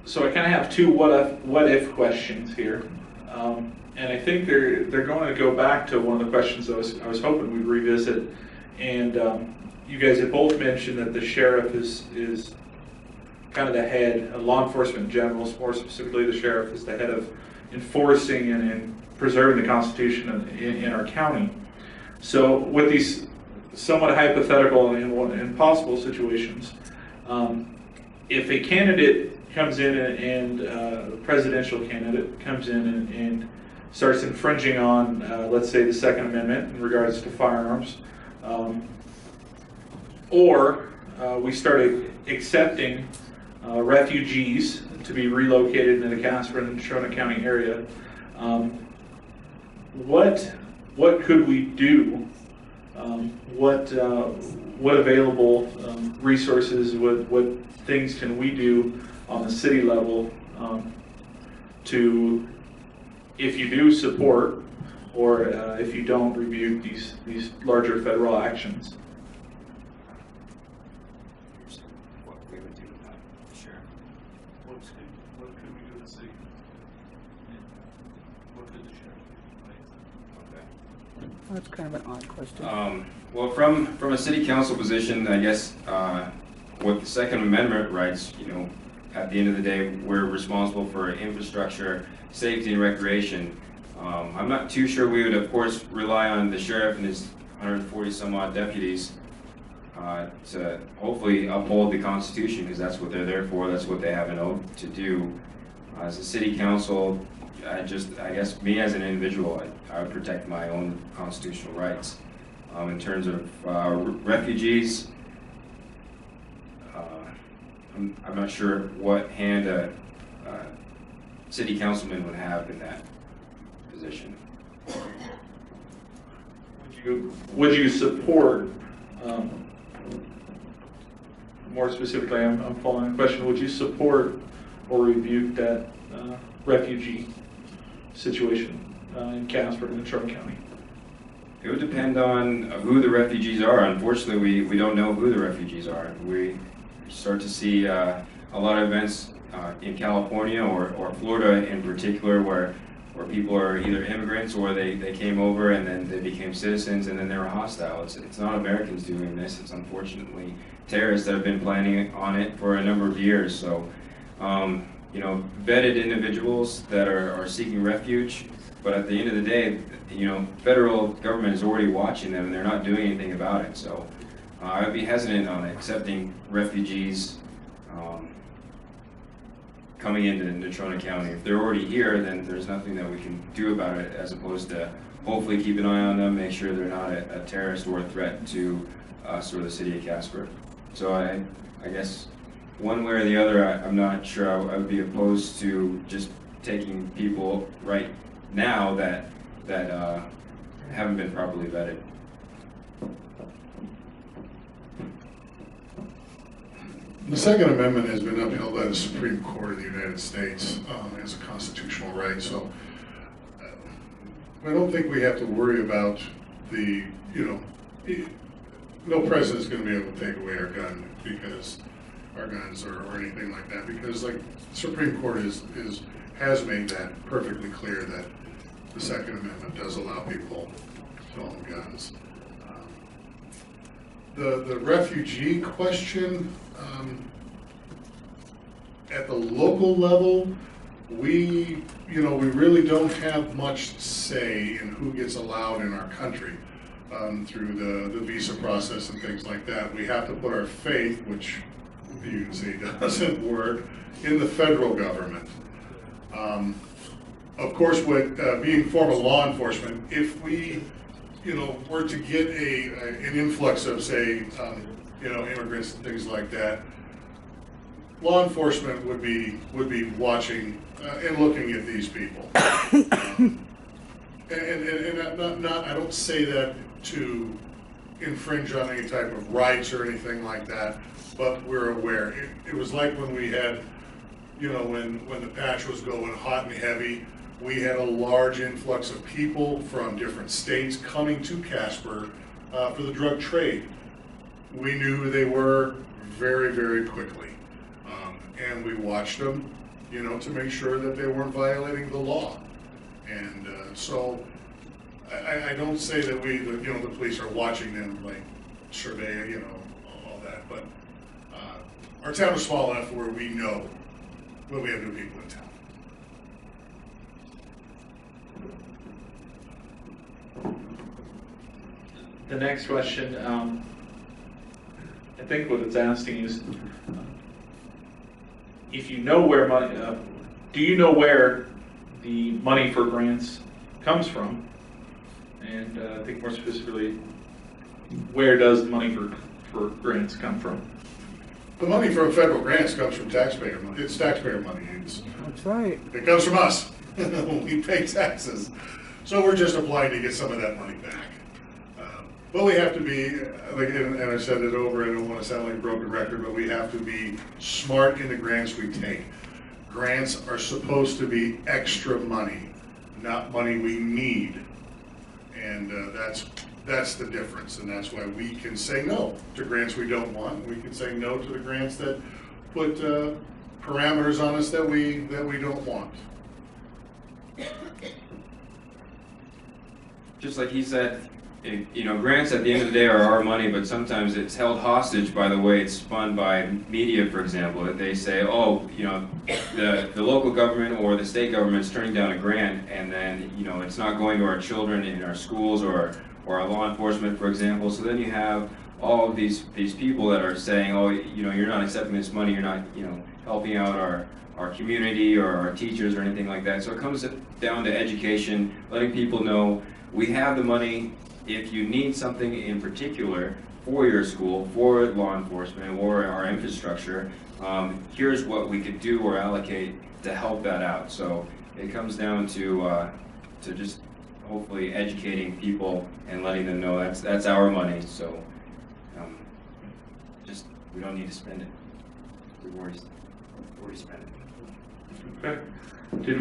So I kind of have two what if questions here, and I think they're going to go back to one of the questions I was hoping we'd revisit, and you guys have both mentioned that the sheriff is kind of the head, law enforcement in general, more specifically the sheriff is the head of enforcing and preserving the Constitution in our county. So with these somewhat hypothetical and possible situations, if a candidate comes in and a presidential candidate comes in and starts infringing on, let's say, the Second Amendment in regards to firearms, or we started accepting refugees to be relocated in the Casper and Natrona County area, what could we do? What available resources, what things can we do on the city level to, if you do support or if you don't, rebuke these larger federal actions? What we would do with that, sure. What could we do to see? What could the sheriff do? Okay. That's kind of an odd question. Well, from a city council position, I guess with the Second Amendment rights, you know, at the end of the day, we're responsible for infrastructure, safety, and recreation. I'm not too sure we would, of course, rely on the sheriff and his 140 some odd deputies to hopefully uphold the Constitution, because that's what they're there for. That's what they have an oath to do. As a city council, I guess me as an individual, I would protect my own constitutional rights. In terms of refugees, I'm not sure what hand a city councilman would have in that position. Would you support, more specifically, I'm following the question, would you support or rebuke that refugee situation in Casper and Natrona County? It would depend on who the refugees are. Unfortunately, we don't know who the refugees are. We start to see a lot of events in California or Florida in particular where people are either immigrants or they came over and then they became citizens and then they were hostile. It's not Americans doing this. It's unfortunately terrorists that have been planning on it for a number of years. So, you know, vetted individuals that are seeking refuge, but at the end of the day, you know, federal government is already watching them and they're not doing anything about it. So I would be hesitant on accepting refugees coming into Natrona County. If they're already here, then there's nothing that we can do about it, as opposed to hopefully keep an eye on them, make sure they're not a terrorist or a threat to us or the city of Casper. So I guess one way or the other, I'm not sure I would be opposed to just taking people right now that haven't been properly vetted. The Second Amendment has been upheld by the Supreme Court of the United States as a constitutional right, so I don't think we have to worry about the, you know, no president's going to be able to take away our gun because our guns or anything like that, because like the Supreme Court has made that perfectly clear that the Second Amendment does allow people to own guns. The refugee question, at the local level, we really don't have much say in who gets allowed in our country through the visa process and things like that. We have to put our faith, which you can see doesn't work, in the federal government. Of course, with being formal law enforcement, if we were to get an influx of, say, immigrants and things like that, law enforcement would be watching and looking at these people. And I don't say that to infringe on any type of rights or anything like that, but we're aware. It was like when we had, when the patch was going hot and heavy, we had a large influx of people from different states coming to Casper for the drug trade. We knew who they were very, very quickly. And we watched them, you know, to make sure that they weren't violating the law. And so I don't say that you know, the police are watching them like survey, you know, all that, but our town is small enough where we know when we have new people in town. The next question, I think what it's asking is, if you know where money, do you know where the money for grants comes from? And I think more specifically, where does the money for grants come from? The money from federal grants comes from taxpayer money. It's taxpayer money. That's right. It comes from us when we pay taxes. So we're just applying to get some of that money back. But we have to be, like, and I said it over, I don't want to sound like a broken record, but we have to be smart in the grants we take. Grants are supposed to be extra money, not money we need. And that's the difference, and that's why we can say no to grants we don't want. We can say no to the grants that put parameters on us that we don't want. Just like he said, you know, grants at the end of the day are our money, but sometimes it's held hostage by the way it's spun by media, for example, that they say, oh, you know, the local government or the state government's turning down a grant, and then, you know, it's not going to our children in our schools or our law enforcement, for example. So then you have all of these people that are saying, oh, you know, you're not accepting this money, you're not, you know, helping out our community or our teachers or anything like that. So it comes down to education, letting people know we have the money. If you need something in particular for your school, for law enforcement, or our infrastructure, here's what we could do or allocate to help that out. So it comes down to just hopefully educating people and letting them know that's our money. So just we don't need to spend it. We've already spent it. Okay. Did